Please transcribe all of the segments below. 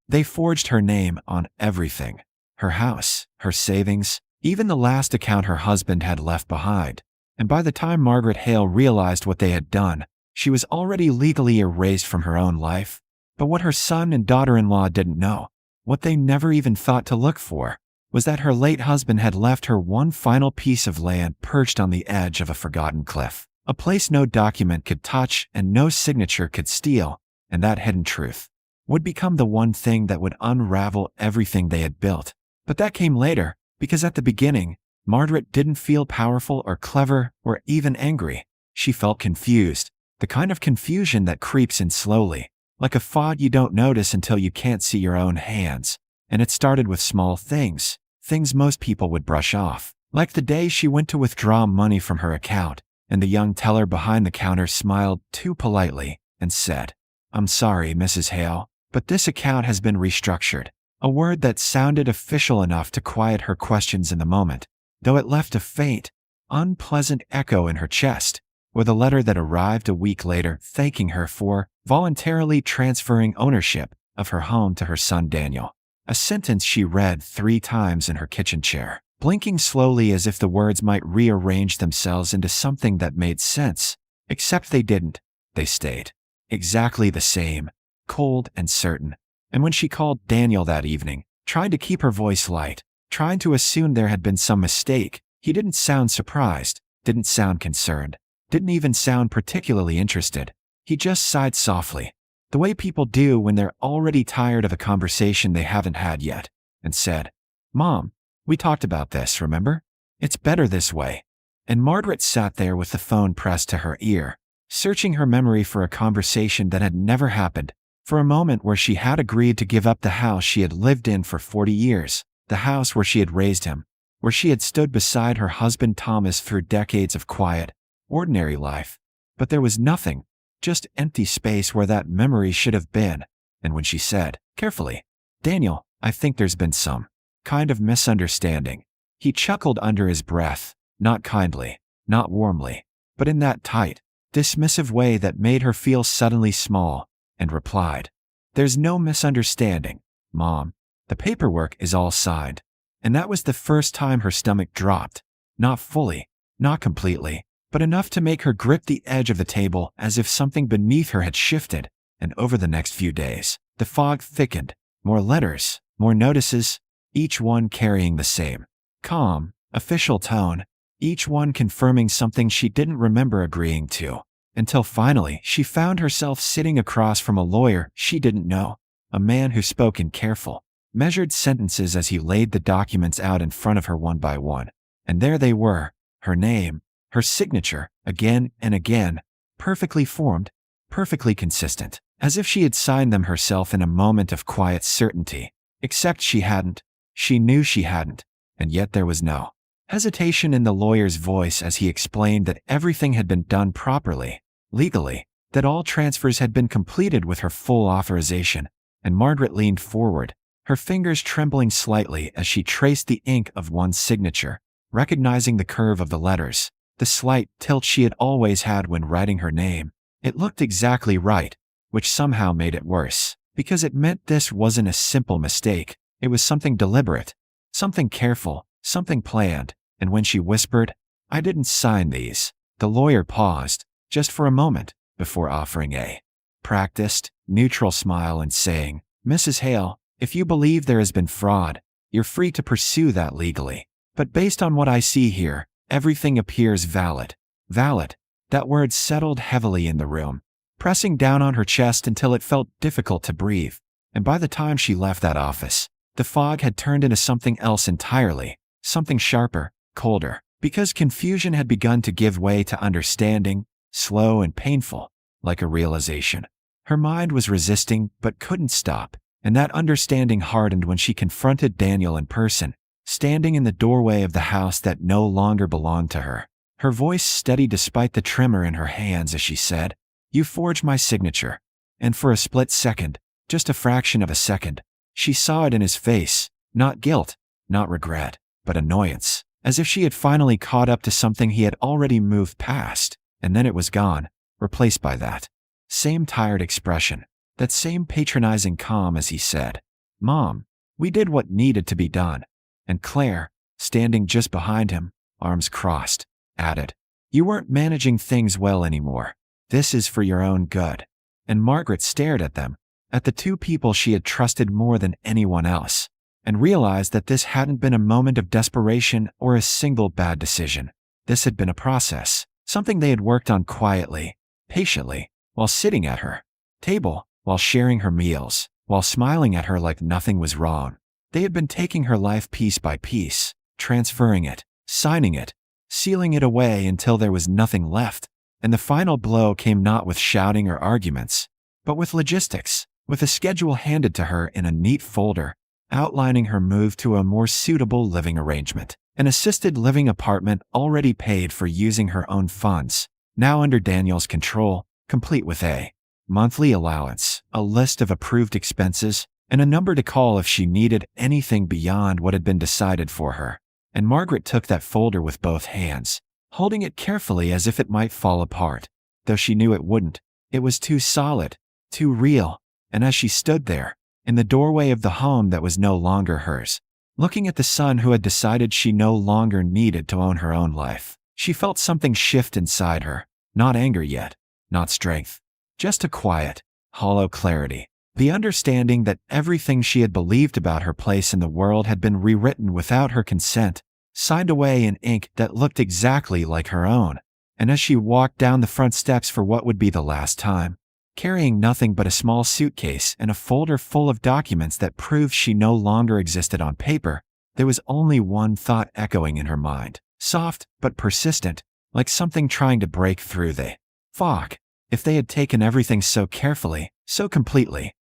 They forged her name on everything. Her house, her savings, even the last account her husband had left behind. And by the time Margaret Hale realized what they had done, she was already legally erased from her own life. But what her son and daughter-in-law didn't know, what they never even thought to look for, was that her late husband had left her one final piece of land perched on the edge of a forgotten cliff. A place no document could touch and no signature could steal, and that hidden truth would become the one thing that would unravel everything they had built. But that came later, because at the beginning, Margaret didn't feel powerful or clever or even angry. She felt confused, the kind of confusion that creeps in slowly, like a fog you don't notice until you can't see your own hands. And it started with small things, things most people would brush off. Like the day she went to withdraw money from her account, and the young teller behind the counter smiled too politely and said, "I'm sorry, Mrs. Hale, but this account has been restructured." A word that sounded official enough to quiet her questions in the moment, though it left a faint, unpleasant echo in her chest, with a letter that arrived a week later thanking her for voluntarily transferring ownership of her home to her son Daniel. A sentence she read 3 times in her kitchen chair, blinking slowly as if the words might rearrange themselves into something that made sense. Except they didn't. They stayed exactly the same, cold and certain. And when she called Daniel that evening, trying to keep her voice light, trying to assume there had been some mistake, he didn't sound surprised, didn't sound concerned, didn't even sound particularly interested. He just sighed softly, the way people do when they're already tired of a conversation they haven't had yet, and said, "Mom, we talked about this, remember? It's better this way." And Margaret sat there with the phone pressed to her ear, searching her memory for a conversation that had never happened, for a moment where she had agreed to give up the house she had lived in for 40 years, the house where she had raised him, where she had stood beside her husband Thomas through decades of quiet, ordinary life. But there was nothing, just empty space where that memory should have been. And when she said, carefully, "Daniel, I think there's been some kind of misunderstanding," he chuckled under his breath, not kindly, not warmly, but in that tight, dismissive way that made her feel suddenly small, and replied, "There's no misunderstanding, Mom. The paperwork is all signed." And that was the first time her stomach dropped, not fully, not completely, but enough to make her grip the edge of the table as if something beneath her had shifted. And over the next few days, the fog thickened, more letters, more notices, each one carrying the same calm, official tone, each one confirming something she didn't remember agreeing to, until finally she found herself sitting across from a lawyer she didn't know, a man who spoke in careful, measured sentences as he laid the documents out in front of her one by one. And there they were, her name, her signature, again and again, perfectly formed, perfectly consistent, as if she had signed them herself in a moment of quiet certainty. Except she hadn't. She knew she hadn't. And yet there was no hesitation in the lawyer's voice as he explained that everything had been done properly, legally, that all transfers had been completed with her full authorization. And Margaret leaned forward, her fingers trembling slightly as she traced the ink of one signature, recognizing the curve of the letters, the slight tilt she had always had when writing her name. It looked exactly right, which somehow made it worse, because it meant this wasn't a simple mistake. It was something deliberate, something careful, something planned. And when she whispered, "I didn't sign these," the lawyer paused, just for a moment, before offering a practiced, neutral smile and saying, "Mrs. Hale, if you believe there has been fraud, you're free to pursue that legally. But based on what I see here, everything appears valid." Valid. That word settled heavily in the room, pressing down on her chest until it felt difficult to breathe. And by the time she left that office, the fog had turned into something else entirely, something sharper, colder, because confusion had begun to give way to understanding, slow and painful, like a realization. Her mind was resisting but couldn't stop, and that understanding hardened when she confronted Daniel in person, standing in the doorway of the house that no longer belonged to her. Her voice steady despite the tremor in her hands as she said, "You forged my signature." And for a split second, just a fraction of a second, she saw it in his face, not guilt, not regret, but annoyance, as if she had finally caught up to something he had already moved past. And then it was gone, replaced by that same tired expression, that same patronizing calm as he said, "Mom, we did what needed to be done." And Claire, standing just behind him, arms crossed, added, "You weren't managing things well anymore. This is for your own good." And Margaret stared at them, at the two people she had trusted more than anyone else, and realized that this hadn't been a moment of desperation or a single bad decision. This had been a process, something they had worked on quietly, patiently, while sitting at her table, while sharing her meals, while smiling at her like nothing was wrong. They had been taking her life piece by piece, transferring it, signing it, sealing it away until there was nothing left. And the final blow came not with shouting or arguments, but with logistics, with a schedule handed to her in a neat folder, outlining her move to a more suitable living arrangement. An assisted living apartment already paid for using her own funds, now under Daniel's control, complete with a monthly allowance, a list of approved expenses, and a number to call if she needed anything beyond what had been decided for her. And Margaret took that folder with both hands, holding it carefully as if it might fall apart, though she knew it wouldn't. It was too solid, too real, and as she stood there, in the doorway of the home that was no longer hers, looking at the son who had decided she no longer needed to own her own life, she felt something shift inside her, not anger yet, not strength, just a quiet, hollow clarity. The understanding that everything she had believed about her place in the world had been rewritten without her consent, signed away in ink that looked exactly like her own. And as she walked down the front steps for what would be the last time, carrying nothing but a small suitcase and a folder full of documents that proved she no longer existed on paper, there was only one thought echoing in her mind, soft but persistent, like something trying to break through the fog. If they had taken everything so carefully, so completely,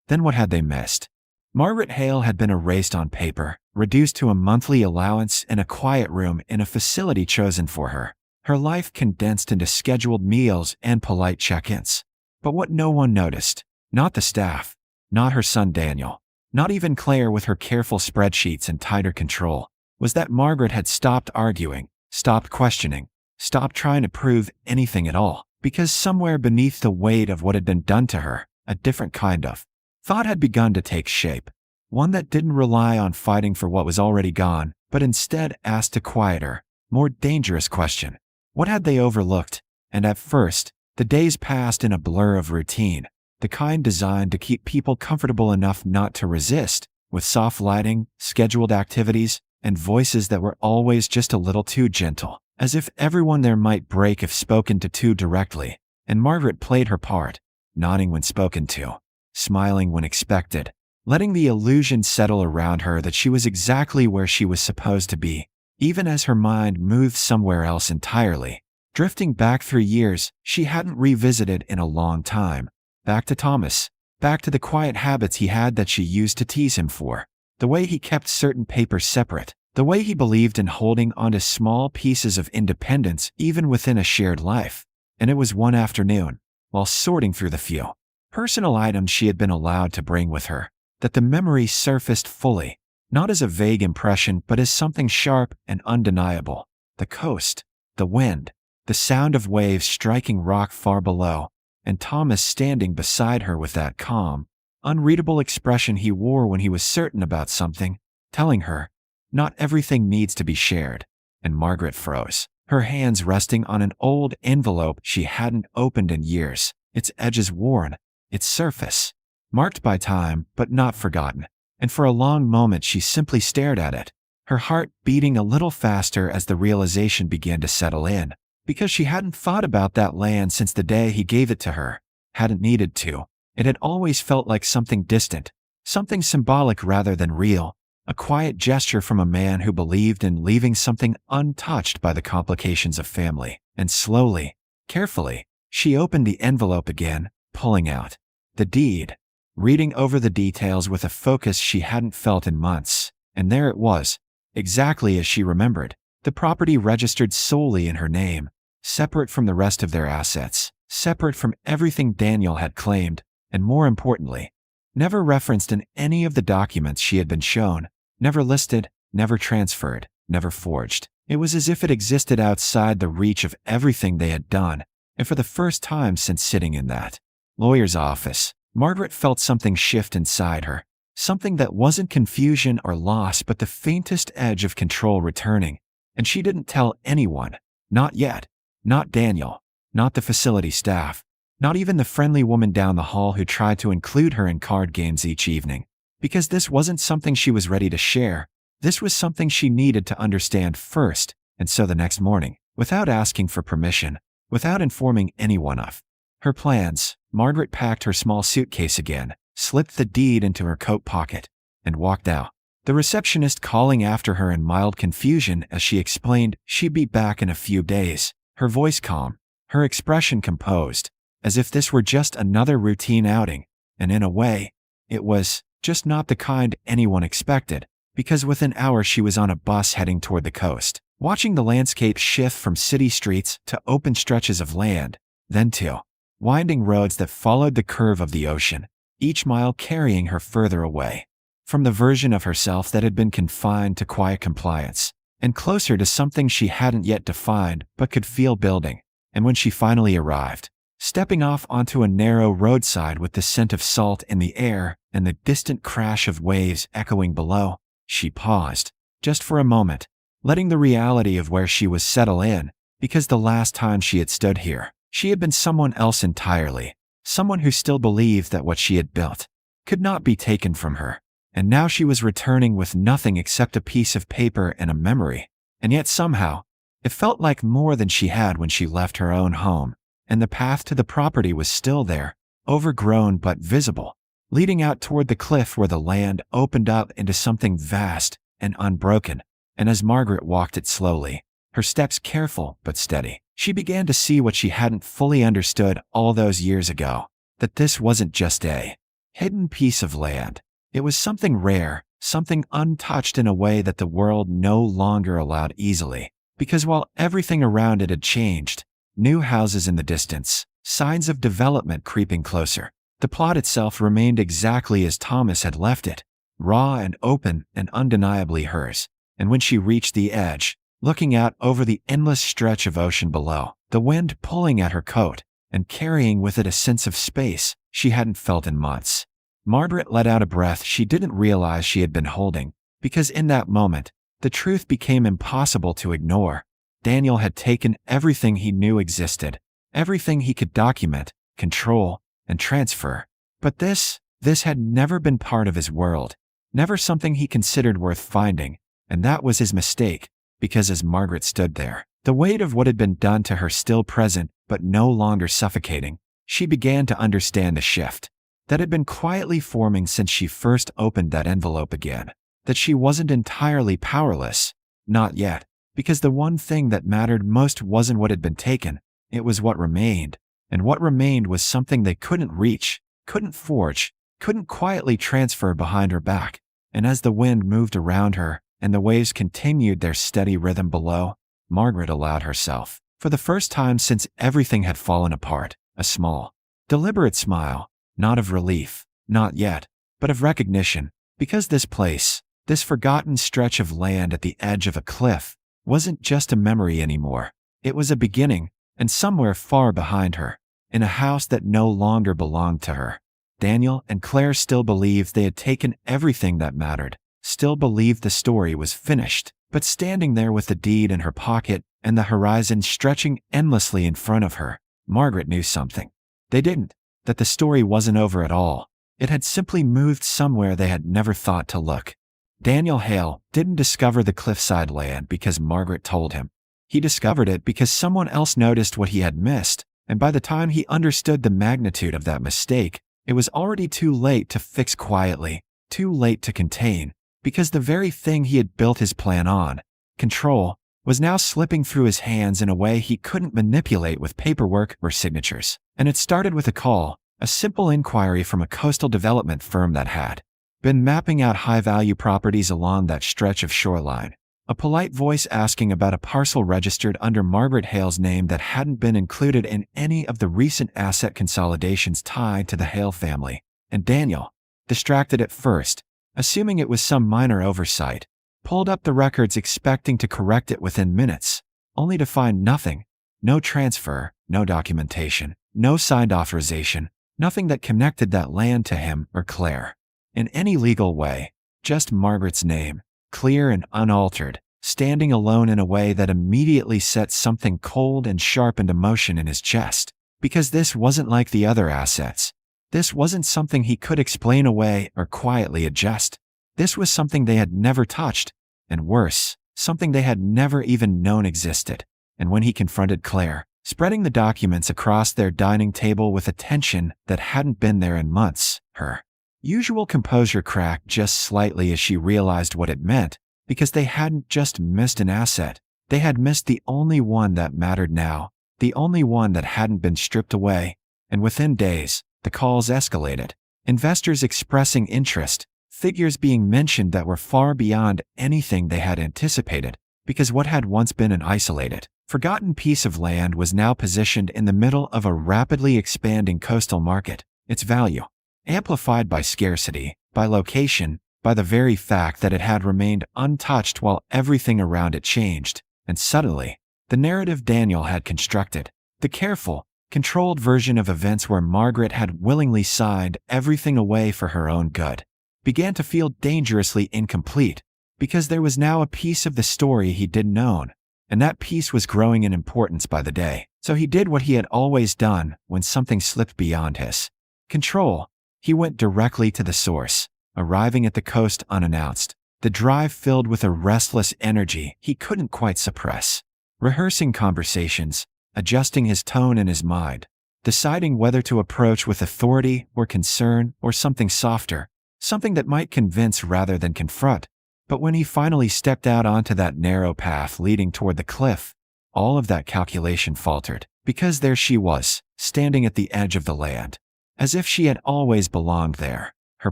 then what had they missed? Margaret Hale had been erased on paper, reduced to a monthly allowance and a quiet room in a facility chosen for her. Her life condensed into scheduled meals and polite check-ins. But what no one noticed, not the staff, not her son Daniel, not even Claire with her careful spreadsheets and tighter control, was that Margaret had stopped arguing, stopped questioning, stopped trying to prove anything at all, because somewhere beneath the weight of what had been done to her, a different kind of thought had begun to take shape, one that didn't rely on fighting for what was already gone, but instead asked a quieter, more dangerous question. What had they overlooked? And at first, the days passed in a blur of routine, the kind designed to keep people comfortable enough not to resist, with soft lighting, scheduled activities, and voices that were always just a little too gentle, as if everyone there might break if spoken to too directly. And Margaret played her part, nodding when spoken to, smiling when expected, letting the illusion settle around her that she was exactly where she was supposed to be, even as her mind moved somewhere else entirely, drifting back through years she hadn't revisited in a long time, back to Thomas, back to the quiet habits he had that she used to tease him for, the way he kept certain papers separate, the way he believed in holding onto small pieces of independence even within a shared life. And it was one afternoon, while sorting through the few personal items she had been allowed to bring with her, that the memory surfaced fully, not as a vague impression but as something sharp and undeniable. The coast, the wind, the sound of waves striking rock far below, and Thomas standing beside her with that calm, unreadable expression he wore when he was certain about something, telling her, "Not everything needs to be shared." And Margaret froze, her hands resting on an old envelope she hadn't opened in years, its edges worn, its surface marked by time but not forgotten. And for a long moment she simply stared at it, her heart beating a little faster as the realization began to settle in, because she hadn't thought about that land since the day he gave it to her, hadn't needed to. It had always felt like something distant, something symbolic rather than real, a quiet gesture from a man who believed in leaving something untouched by the complications of family. And slowly, carefully, she opened the envelope again, pulling out the deed, reading over the details with a focus she hadn't felt in months. And there it was, exactly as she remembered, the property registered solely in her name, separate from the rest of their assets, separate from everything Daniel had claimed, and more importantly, never referenced in any of the documents she had been shown, never listed, never transferred, never forged. It was as if it existed outside the reach of everything they had done, and for the first time since sitting in that lawyer's office, Margaret felt something shift inside her, Something that wasn't confusion or loss but the faintest edge of control returning. And she didn't tell anyone. Not yet. Not Daniel. Not the facility staff. Not even the friendly woman down the hall who tried to include her in card games each evening. Because this wasn't something she was ready to share. This was something she needed to understand first. And so the next morning, without asking for permission, without informing anyone of her plans, Margaret packed her small suitcase again, slipped the deed into her coat pocket, and walked out. The receptionist calling after her in mild confusion as she explained she'd be back in a few days, her voice calm, her expression composed, as if this were just another routine outing, and in a way, it was, just not the kind anyone expected, because within hours she was on a bus heading toward the coast, watching the landscape shift from city streets to open stretches of land, then to winding roads that followed the curve of the ocean, each mile carrying her further away from the version of herself that had been confined to quiet compliance, and closer to something she hadn't yet defined but could feel building. And when she finally arrived, stepping off onto a narrow roadside with the scent of salt in the air and the distant crash of waves echoing below, she paused, just for a moment, letting the reality of where she was settle in, because the last time she had stood here, she had been someone else entirely, someone who still believed that what she had built could not be taken from her. And now she was returning with nothing except a piece of paper and a memory. And yet somehow, it felt like more than she had when she left her own home. And the path to the property was still there, overgrown but visible, leading out toward the cliff where the land opened up into something vast and unbroken. And as Margaret walked it slowly, her steps careful but steady, she began to see what she hadn't fully understood all those years ago, that this wasn't just a hidden piece of land. It was something rare, something untouched in a way that the world no longer allowed easily. Because while everything around it had changed, new houses in the distance, signs of development creeping closer, the plot itself remained exactly as Thomas had left it, raw and open and undeniably hers. And when she reached the edge, looking out over the endless stretch of ocean below, the wind pulling at her coat and carrying with it a sense of space she hadn't felt in months, Margaret let out a breath she didn't realize she had been holding, because in that moment, the truth became impossible to ignore. Daniel had taken everything he knew existed, everything he could document, control, and transfer. But this had never been part of his world, never something he considered worth finding, and that was his mistake, because as Margaret stood there, the weight of what had been done to her still present but no longer suffocating, she began to understand the shift that had been quietly forming since she first opened that envelope again, that she wasn't entirely powerless, not yet, because the one thing that mattered most wasn't what had been taken, it was what remained, and what remained was something they couldn't reach, couldn't forge, couldn't quietly transfer behind her back. And as the wind moved around her and the waves continued their steady rhythm below, Margaret allowed herself, for the first time since everything had fallen apart, a small, deliberate smile. Not of relief, not yet, but of recognition, because this place, this forgotten stretch of land at the edge of a cliff, wasn't just a memory anymore. It was a beginning, and somewhere far behind her, in a house that no longer belonged to her. Daniel and Claire still believed they had taken everything that mattered, still believed the story was finished, but standing there with the deed in her pocket and the horizon stretching endlessly in front of her, Margaret knew something. They didn't. That the story wasn't over at all. It had simply moved somewhere they had never thought to look. Daniel Hale didn't discover the cliffside land because Margaret told him. He discovered it because someone else noticed what he had missed, and by the time he understood the magnitude of that mistake, it was already too late to fix quietly, too late to contain, because the very thing he had built his plan on, control, was now slipping through his hands in a way he couldn't manipulate with paperwork or signatures. And it started with a call, a simple inquiry from a coastal development firm that had been mapping out high-value properties along that stretch of shoreline. A polite voice asking about a parcel registered under Margaret Hale's name that hadn't been included in any of the recent asset consolidations tied to the Hale family. And Daniel, distracted at first, assuming it was some minor oversight, pulled up the records expecting to correct it within minutes, only to find nothing. No transfer, no documentation, no signed authorization, nothing that connected that land to him or Claire. in any legal way, just Margaret's name, clear and unaltered, standing alone in a way that immediately set something cold and sharp into motion in his chest. Because this wasn't like the other assets. This wasn't something he could explain away or quietly adjust. This was something they had never touched, and worse, something they had never even known existed. And when he confronted Claire, spreading the documents across their dining table with a tension that hadn't been there in months, her usual composure cracked just slightly as she realized what it meant, because they hadn't just missed an asset, they had missed the only one that mattered now, the only one that hadn't been stripped away. And within days, the calls escalated, investors expressing interest, figures being mentioned that were far beyond anything they had anticipated, because what had once been an isolated, forgotten piece of land was now positioned in the middle of a rapidly expanding coastal market, its value amplified by scarcity, by location, by the very fact that it had remained untouched while everything around it changed. And suddenly, the narrative Daniel had constructed, the careful, controlled version of events where Margaret had willingly signed everything away for her own good, began to feel dangerously incomplete, because there was now a piece of the story he didn't know, and that piece was growing in importance by the day. So he did what he had always done when something slipped beyond his control. He went directly to the source, arriving at the coast unannounced, the drive filled with a restless energy he couldn't quite suppress. Rehearsing conversations, adjusting his tone in his mind, deciding whether to approach with authority or concern or something softer, something that might convince rather than confront. But when he finally stepped out onto that narrow path leading toward the cliff, all of that calculation faltered, because there she was, standing at the edge of the land, as if she had always belonged there, her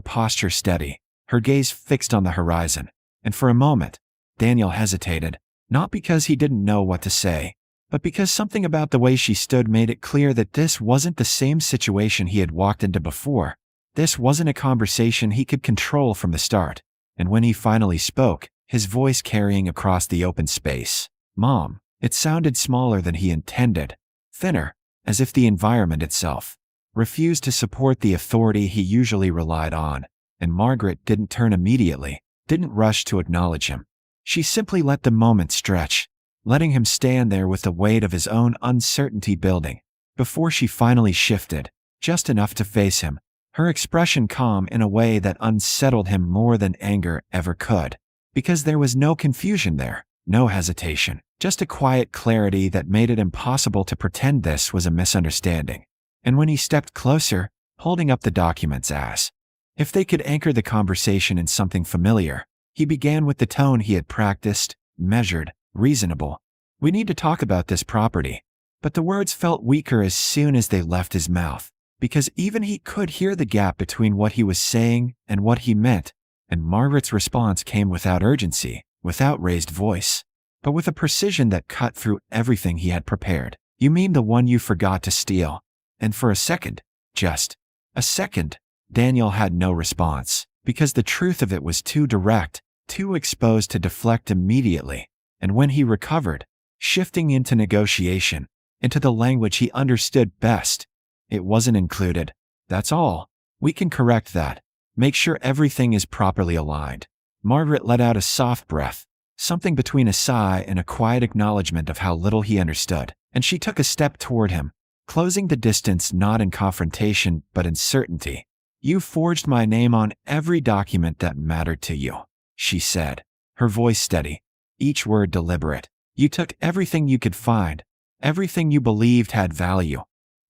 posture steady, her gaze fixed on the horizon. And for a moment, Daniel hesitated, not because he didn't know what to say, but because something about the way she stood made it clear that this wasn't the same situation he had walked into before. This wasn't a conversation he could control from the start. And when he finally spoke, his voice carrying across the open space, "Mom," it sounded smaller than he intended, thinner, as if the environment itself refused to support the authority he usually relied on. And Margaret didn't turn immediately, didn't rush to acknowledge him. She simply let the moment stretch, letting him stand there with the weight of his own uncertainty building, before she finally shifted, just enough to face him, her expression calm in a way that unsettled him more than anger ever could. Because there was no confusion there, no hesitation, just a quiet clarity that made it impossible to pretend this was a misunderstanding. And when he stepped closer, holding up the documents as if they could anchor the conversation in something familiar, he began with the tone he had practiced, measured, reasonable. "We need to talk about this property." But the words felt weaker as soon as they left his mouth, because even he could hear the gap between what he was saying and what he meant. And Margaret's response came without urgency, without raised voice, but with a precision that cut through everything he had prepared. "You mean the one you forgot to steal?" And for a second, just a second, Daniel had no response, because the truth of it was too direct, too exposed to deflect immediately. And when he recovered, shifting into negotiation, into the language he understood best, "It wasn't included. That's all. We can correct that. Make sure everything is properly aligned." Margaret let out a soft breath, something between a sigh and a quiet acknowledgement of how little he understood, and she took a step toward him, closing the distance not in confrontation but in certainty. "You forged my name on every document that mattered to you," she said, her voice steady, each word deliberate. "You took everything you could find, everything you believed had value."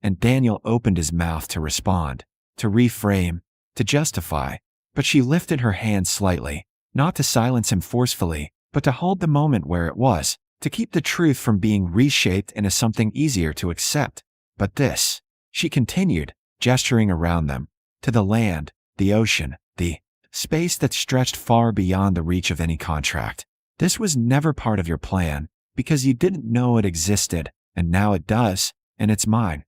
And Daniel opened his mouth to respond, to reframe, to justify, but she lifted her hand slightly, not to silence him forcefully, but to hold the moment where it was, to keep the truth from being reshaped into something easier to accept. "But this," she continued, gesturing around them, to the land, the ocean, the space that stretched far beyond the reach of any contract. "This was never part of your plan, because you didn't know it existed, and now it does, and it's mine."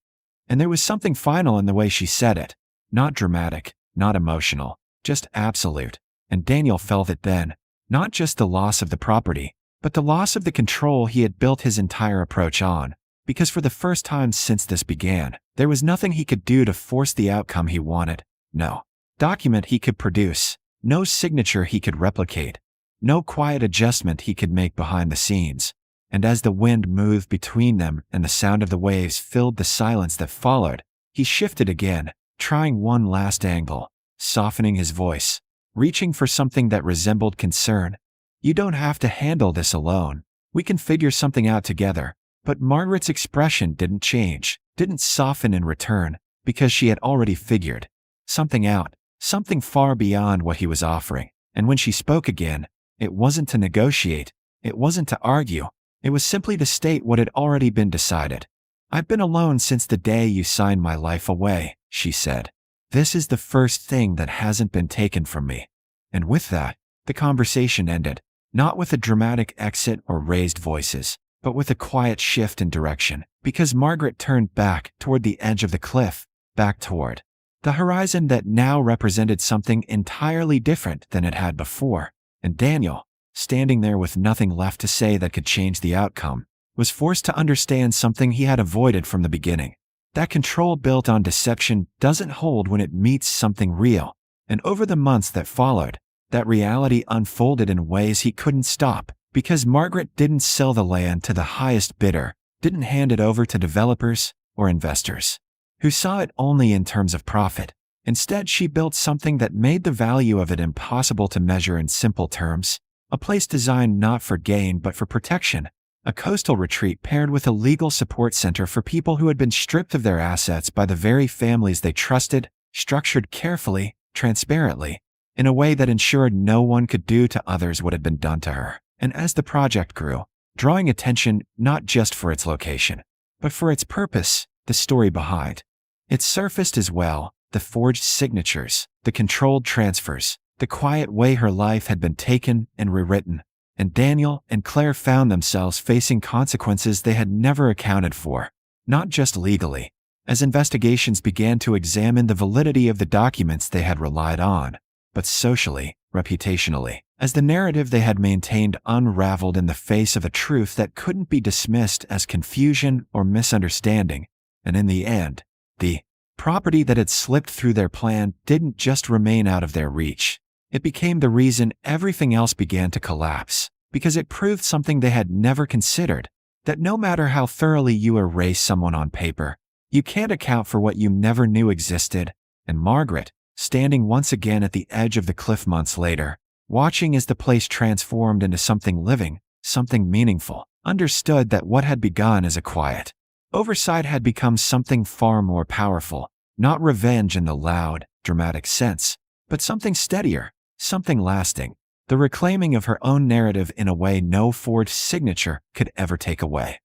And there was something final in the way she said it, not dramatic, not emotional, just absolute. And Daniel felt it then, not just the loss of the property, but the loss of the control he had built his entire approach on. Because for the first time since this began, there was nothing he could do to force the outcome he wanted. No. document he could produce, no signature he could replicate, no quiet adjustment he could make behind the scenes. And as the wind moved between them and the sound of the waves filled the silence that followed, he shifted again, trying one last angle, softening his voice, reaching for something that resembled concern. "You don't have to handle this alone. We can figure something out together." But Margaret's expression didn't change, didn't soften in return, because she had already figured something out, something far beyond what he was offering. And when she spoke again, it wasn't to negotiate, it wasn't to argue, it was simply to state what had already been decided. "I've been alone since the day you signed my life away," she said. "This is the first thing that hasn't been taken from me." And with that, the conversation ended, not with a dramatic exit or raised voices, but with a quiet shift in direction, because Margaret turned back toward the edge of the cliff, back toward the horizon that now represented something entirely different than it had before. And Daniel, standing there with nothing left to say that could change the outcome, was forced to understand something he had avoided from the beginning. That control built on deception doesn't hold when it meets something real. And over the months that followed, that reality unfolded in ways he couldn't stop, because Margaret didn't sell the land to the highest bidder, didn't hand it over to developers or investors who saw it only in terms of profit. Instead, she built something that made the value of it impossible to measure in simple terms, a place designed not for gain but for protection, a coastal retreat paired with a legal support center for people who had been stripped of their assets by the very families they trusted, structured carefully, transparently, in a way that ensured no one could do to others what had been done to her. And as the project grew, drawing attention not just for its location, but for its purpose, the story behind it surfaced as well, the forged signatures, the controlled transfers, the quiet way her life had been taken and rewritten. And Daniel and Claire found themselves facing consequences they had never accounted for, not just legally, as investigations began to examine the validity of the documents they had relied on, but socially, reputationally, as the narrative they had maintained unraveled in the face of a truth that couldn't be dismissed as confusion or misunderstanding. And in the end, the property that had slipped through their plan didn't just remain out of their reach. It became the reason everything else began to collapse, because it proved something they had never considered, that no matter how thoroughly you erase someone on paper, you can't account for what you never knew existed. And Margaret, standing once again at the edge of the cliff months later, watching as the place transformed into something living, something meaningful, understood that what had begun as a quiet oversight had become something far more powerful, not revenge in the loud, dramatic sense, but something steadier, something lasting, the reclaiming of her own narrative in a way no forged signature could ever take away.